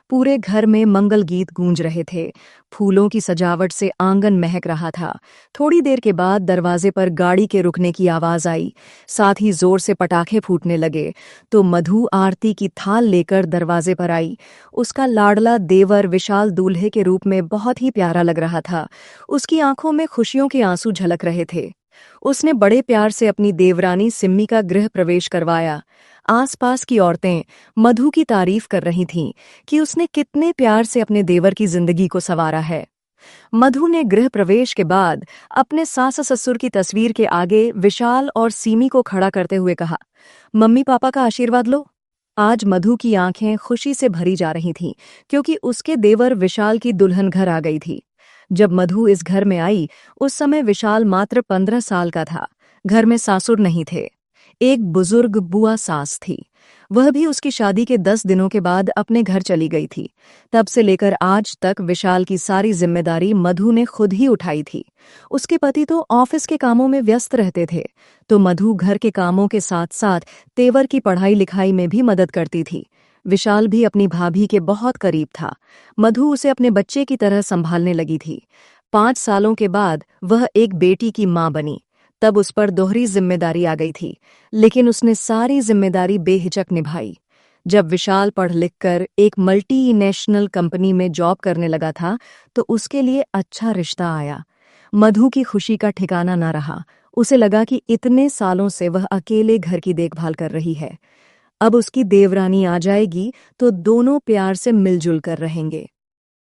पूरे घर में मंगल गीत गूंज रहे थे। फूलों की सजावट से आंगन महक रहा था। थोड़ी देर के बाद दरवाजे पर गाड़ी के रुकने की आवाज आई। साथ ही जोर से पटाखे फूटने लगे। तो मधु आरती की थाल लेकर दरवाजे पर आई। उसका लाडला देवर विशाल दूल्हे के रूप में बहुत ही प्यारा लग रहा था। उसकी आंखों में खुशियों के आंसू झलक रहे थे। उसने बड़े प्यार से अपनी देवरानी सिम्मी का गृह प्रवेश करवाया। आसपास की औरतें मधु की तारीफ कर रही थीं कि उसने कितने प्यार से अपने देवर की जिंदगी को संवारा है। मधु ने गृह प्रवेश के बाद अपने सास ससुर की तस्वीर के आगे विशाल और सीमी को खड़ा करते हुए कहा, मम्मी पापा का आशीर्वाद लो। आज मधु की आंखें खुशी से भरी जा रही थीं क्योंकि उसके देवर विशाल की दुल्हन घर आ गई थी। जब मधु इस घर में आई उस समय विशाल मात्र 15 साल का था। घर में सासुर नहीं थे। एक बुजुर्ग बुआ सास थी। वह भी उसकी शादी के 10 दिनों के बाद अपने घर चली गई थी। तब से लेकर आज तक विशाल की सारी जिम्मेदारी मधु ने खुद ही उठाई थी। उसके पति तो ऑफिस के कामों में व्यस्त रहते थे, तो मधु घर के कामों के साथ साथ तेवर की पढ़ाई लिखाई में भी मदद करती थी। विशाल भी अपनी भाभी के बहुत करीब था। मधु उसे अपने बच्चे की तरह संभालने लगी थी। 5 सालों के बाद वह एक बेटी की मां बनी। तब उस पर दोहरी जिम्मेदारी आ गई थी, लेकिन उसने सारी जिम्मेदारी बेहिचक निभाई। जब विशाल पढ़ लिख कर एक मल्टीनेशनल कंपनी में जॉब करने लगा था तो उसके लिए अच्छा रिश्ता आया। मधु की खुशी का ठिकाना न रहा। उसे लगा कि इतने सालों से वह अकेले घर की देखभाल कर रही है। अब उसकी देवरानी आ जाएगी तो दोनों प्यार से मिलजुल कर रहेंगे।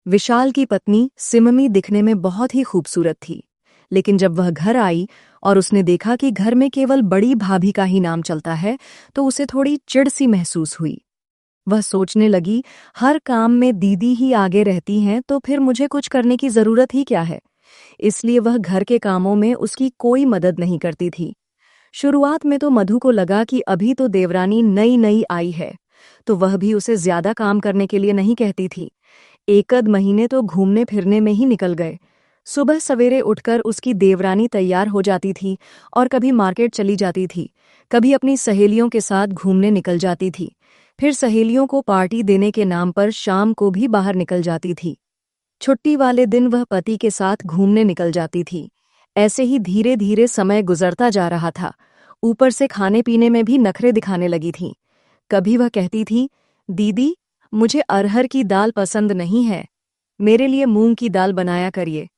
विशाल की पत्नी सिममी दिखने में बहुत ही खूबसूरत थी, लेकिन जब वह घर आई और उसने देखा कि घर में केवल बड़ी भाभी का ही नाम चलता है तो उसे थोड़ी चिढ़ सी महसूस हुई। वह सोचने लगी, हर काम में दीदी ही आगे रहती हैं तो फिर मुझे कुछ करने की जरूरत ही क्या है। इसलिए वह घर के कामों में उसकी कोई मदद नहीं करती थी। शुरुआत में तो मधु को लगा कि अभी तो देवरानी नई नई आई है, तो वह भी उसे ज्यादा काम करने के लिए नहीं कहती थी। एकद महीने तो घूमने फिरने में ही निकल गए। सुबह सवेरे उठकर उसकी देवरानी तैयार हो जाती थी और कभी मार्केट चली जाती थी, कभी अपनी सहेलियों के साथ घूमने निकल जाती थी। फिर सहेलियों को पार्टी देने के नाम पर शाम को भी बाहर निकल जाती थी। छुट्टी वाले दिन वह पति के साथ घूमने निकल जाती थी। ऐसे ही धीरे धीरे समय गुजरता जा रहा था। ऊपर से खाने पीने में भी नखरे दिखाने लगी थी। कभी वह कहती थी, दीदी मुझे अरहर की दाल पसंद नहीं है, मेरे लिए मूंग की दाल बनाया करिए।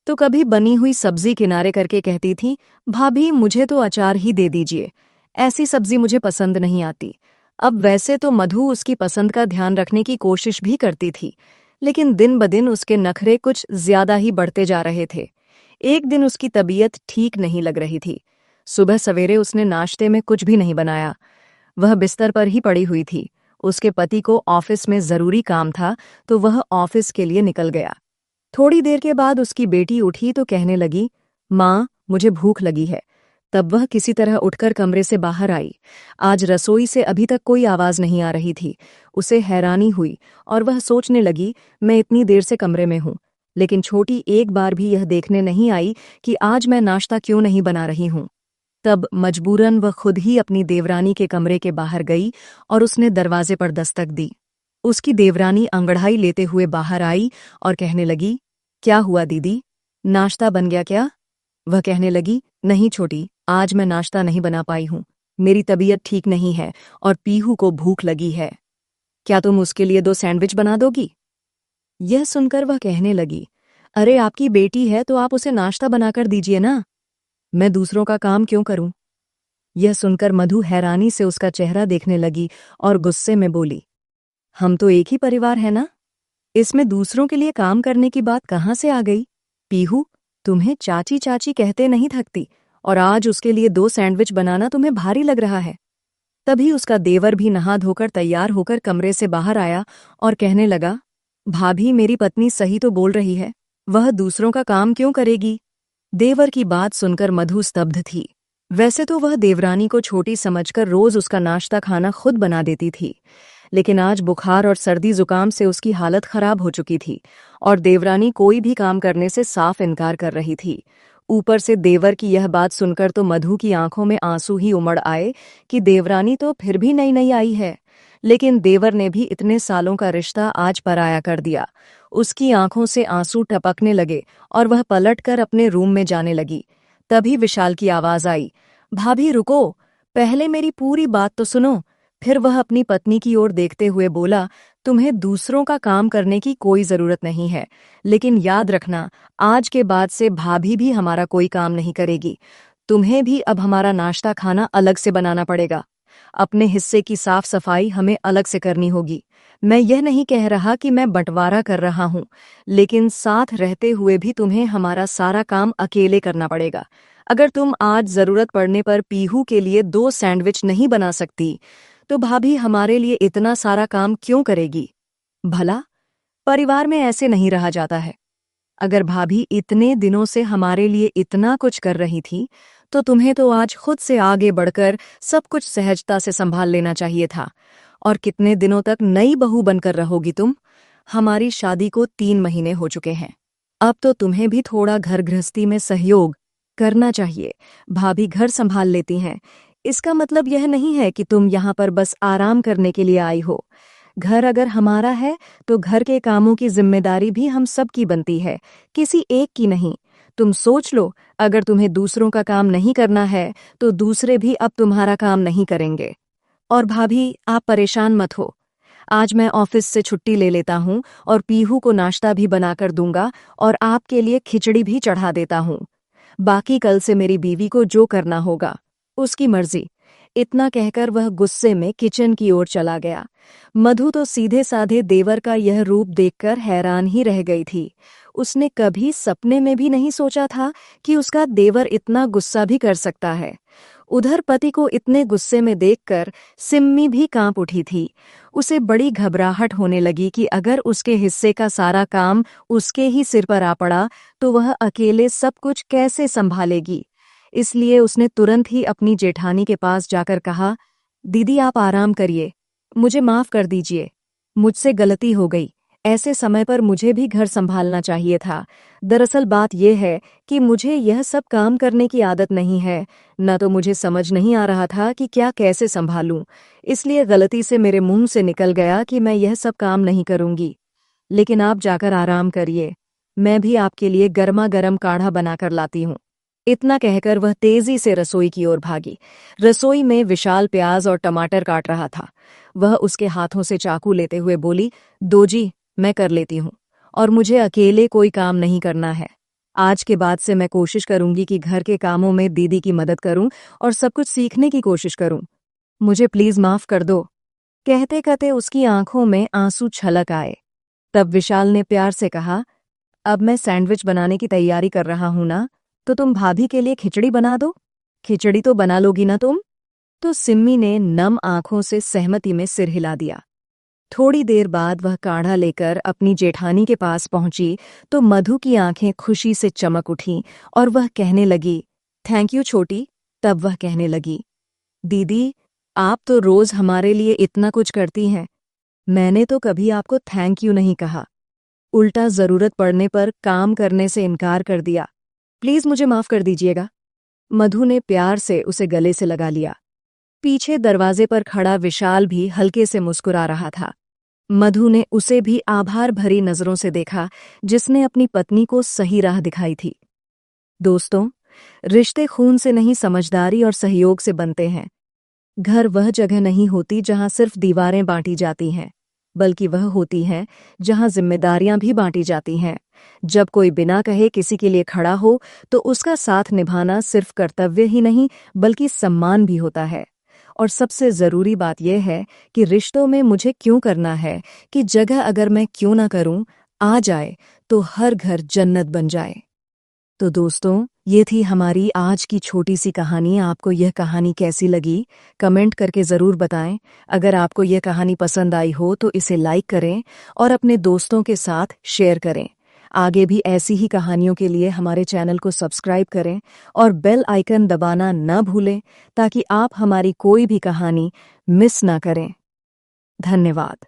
तो कभी बनी हुई सब्जी किनारे करके कहती थी, भाभी मुझे तो अचार ही दे दीजिए, ऐसी सब्जी मुझे पसंद नहीं आती। अब वैसे तो मधु उसकी पसंद का ध्यान रखने की कोशिश भी करती थी, लेकिन दिन ब दिन उसके नखरे कुछ ज्यादा ही बढ़ते जा रहे थे। एक दिन उसकी तबीयत ठीक नहीं लग रही थी। सुबह सवेरे उसने नाश्ते में कुछ भी नहीं बनाया। वह बिस्तर पर ही पड़ी हुई थी। उसके पति को ऑफिस में जरूरी काम था तो वह ऑफिस के लिए निकल गया। थोड़ी देर के बाद उसकी बेटी उठी तो कहने लगी, माँ मुझे भूख लगी है। तब वह किसी तरह उठकर कमरे से बाहर आई। आज रसोई से अभी तक कोई आवाज नहीं आ रही थी। उसे हैरानी हुई और वह सोचने लगी, मैं इतनी देर से कमरे में हूँ, लेकिन छोटी एक बार भी यह देखने नहीं आई कि आज मैं नाश्ता क्यों नहीं बना रही हूँ। तब मजबूरन वह खुद ही अपनी देवरानी के कमरे के बाहर गई और उसने दरवाजे पर दस्तक दी। उसकी देवरानी अंगड़ाई लेते हुए बाहर आई और कहने लगी, क्या हुआ दीदी, नाश्ता बन गया क्या? वह कहने लगी, नहीं छोटी, आज मैं नाश्ता नहीं बना पाई हूँ। मेरी तबीयत ठीक नहीं है और पीहू को भूख लगी है। क्या तुम उसके लिए 2 सैंडविच बना दोगी? यह सुनकर वह कहने लगी, अरे आपकी बेटी है तो आप उसे नाश्ता बनाकर दीजिए ना, मैं दूसरों का काम क्यों करूं? यह सुनकर मधु हैरानी से उसका चेहरा देखने लगी और गुस्से में बोली, हम तो एक ही परिवार है ना, इसमें दूसरों के लिए काम करने की बात कहाँ से आ गई? पीहू, तुम्हें चाची चाची कहते नहीं थकती और आज उसके लिए 2 सैंडविच बनाना तुम्हें भारी लग रहा है। तभी उसका देवर भी नहा धोकर तैयार होकर कमरे से बाहर आया और कहने लगा, भाभी मेरी पत्नी सही तो बोल रही है, वह दूसरों का काम क्यों करेगी? देवर की बात सुनकर मधु स्तब्ध थी। वैसे तो वह देवरानी को छोटी समझकर रोज उसका नाश्ता खाना खुद बना देती थी, लेकिन आज बुखार और सर्दी जुकाम से उसकी हालत खराब हो चुकी थी और देवरानी कोई भी काम करने से साफ इनकार कर रही थी। ऊपर से देवर की यह बात सुनकर तो मधु की आंखों में आंसू ही उमड़ आए कि देवरानी तो फिर भी नई नई आई है। लेकिन देवर ने भी इतने सालों का रिश्ता आज पराया कर दिया। उसकी आंखों से आंसू टपकने लगे और वह पलटकर अपने रूम में जाने लगी। तभी विशाल की आवाज आई, भाभी रुको, पहले मेरी पूरी बात तो सुनो। फिर वह अपनी पत्नी की ओर देखते हुए बोला, तुम्हें दूसरों का काम करने की कोई जरूरत नहीं है, लेकिन याद रखना, आज के बाद से भाभी भी हमारा कोई काम नहीं करेगी। तुम्हें भी अब हमारा नाश्ता खाना अलग से बनाना पड़ेगा। अपने हिस्से की साफ सफाई हमें अलग से करनी होगी। मैं यह नहीं कह रहा कि मैं बंटवारा कर रहा हूं, लेकिन साथ रहते हुए भी तुम्हें हमारा सारा काम अकेले करना पड़ेगा। अगर तुम आज जरूरत पड़ने पर पीहू के लिए 2 सैंडविच नहीं बना सकती, तो भाभी हमारे लिए इतना सारा काम क्यों करेगी? भला परिवार में ऐसे नहीं रहा जाता है। अगर भाभी इतने दिनों से हमारे लिए इतना कुछ कर रही थी, तो तुम्हें तो आज खुद से आगे बढ़कर सब कुछ सहजता से संभाल लेना चाहिए था। और कितने दिनों तक नई बहू बनकर रहोगी तुम? हमारी शादी को 3 महीने हो चुके हैं। अब तो तुम्हें भी थोड़ा घर गृहस्थी में सहयोग करना चाहिए। भाभी घर संभाल लेती हैं। इसका मतलब यह नहीं है कि तुम यहाँ पर बस आराम करने के लिए आई हो। घर अगर हमारा है, तो घर के कामों की जिम्मेदारी भी हम सब की बनती है, किसी एक की नहीं। तुम सोच लो, अगर तुम्हें दूसरों का काम नहीं करना है, तो दूसरे भी अब तुम्हारा काम नहीं करेंगे। और भाभी, आप परेशान मत हो। आज मैं ऑफिस से छुट्टी ले लेता हूँ और पीहू को नाश्ता भी बनाकर दूंगा और आपके लिए खिचड़ी भी चढ़ा देता हूँ। बाकी कल से मेरी बीवी को जो करना होगा, उसकी मर्जी। इतना कहकर वह गुस्से में किचन की ओर चला गया। मधु तो सीधे साधे देवर का यह रूप देखकर हैरान ही रह गई थी। उसने कभी सपने में भी नहीं सोचा था कि उसका देवर इतना गुस्सा भी कर सकता है। उधर पति को इतने गुस्से में देखकर सिम्मी भी कांप उठी थी। उसे बड़ी घबराहट होने लगी कि अगर उसके हिस्से का सारा काम उसके ही सिर पर आ पड़ा, तो वह अकेले सब कुछ कैसे संभालेगी। इसलिए उसने तुरंत ही अपनी जेठानी के पास जाकर कहा, दीदी आप आराम करिए, मुझे माफ कर दीजिए, मुझसे गलती हो गई। ऐसे समय पर मुझे भी घर संभालना चाहिए था। दरअसल बात यह है कि मुझे यह सब काम करने की आदत नहीं है, न तो मुझे समझ नहीं आ रहा था कि क्या कैसे संभालूं। इसलिए गलती से मेरे मुंह से निकल गया कि मैं यह सब काम नहीं करूंगी। लेकिन आप जाकर आराम करिए, मैं भी आपके लिए गर्मा गर्म काढ़ा बनाकर लाती हूँ। इतना कहकर वह तेजी से रसोई की ओर भागी। रसोई में विशाल प्याज और टमाटर काट रहा था। वह उसके हाथों से चाकू लेते हुए बोली, दोजी, मैं कर लेती हूँ, और मुझे अकेले कोई काम नहीं करना है। आज के बाद से मैं कोशिश करूंगी कि घर के कामों में दीदी की मदद करूं और सब कुछ सीखने की कोशिश करूं। मुझे प्लीज माफ कर दो। कहते कहते उसकी आंखों में आंसू छलक आए। तब विशाल ने प्यार से कहा, अब मैं सैंडविच बनाने की तैयारी कर रहा हूं ना, तो तुम भाभी के लिए खिचड़ी बना दो। खिचड़ी तो बना लोगी ना तुम? तो सिम्मी ने नम आंखों से सहमति में सिर हिला दिया। थोड़ी देर बाद वह काढ़ा लेकर अपनी जेठानी के पास पहुंची तो मधु की आंखें खुशी से चमक उठीं और वह कहने लगी, थैंक यू छोटी। तब वह कहने लगी, दीदी, आप तो रोज हमारे लिए इतना कुछ करती हैं। मैंने तो कभी आपको थैंक यू नहीं कहा, उल्टा जरूरत पड़ने पर काम करने से इनकार कर दिया। प्लीज मुझे माफ कर दीजिएगा। मधु ने प्यार से उसे गले से लगा लिया। पीछे दरवाजे पर खड़ा विशाल भी हल्के से मुस्कुरा रहा था। मधु ने उसे भी आभार भरी नजरों से देखा, जिसने अपनी पत्नी को सही राह दिखाई थी। दोस्तों, रिश्ते खून से नहीं, समझदारी और सहयोग से बनते हैं। घर वह जगह नहीं होती जहां सिर्फ दीवारें बांटी जाती हैं, बल्कि वह होती है जहां जिम्मेदारियां भी बांटी जाती हैं। जब कोई बिना कहे किसी के लिए खड़ा हो, तो उसका साथ निभाना सिर्फ कर्तव्य ही नहीं, बल्कि सम्मान भी होता है। और सबसे जरूरी बात यह है कि रिश्तों में मुझे क्यों करना है कि जगह अगर मैं क्यों ना करूं, आ जाए तो हर घर जन्नत बन जाए। तो दोस्तों, ये थी हमारी आज की छोटी सी कहानी। आपको यह कहानी कैसी लगी, कमेंट करके ज़रूर बताएं। अगर आपको यह कहानी पसंद आई हो तो इसे लाइक करें और अपने दोस्तों के साथ शेयर करें। आगे भी ऐसी ही कहानियों के लिए हमारे चैनल को सब्सक्राइब करें और बेल आइकन दबाना न भूलें, ताकि आप हमारी कोई भी कहानी मिस ना करें। धन्यवाद।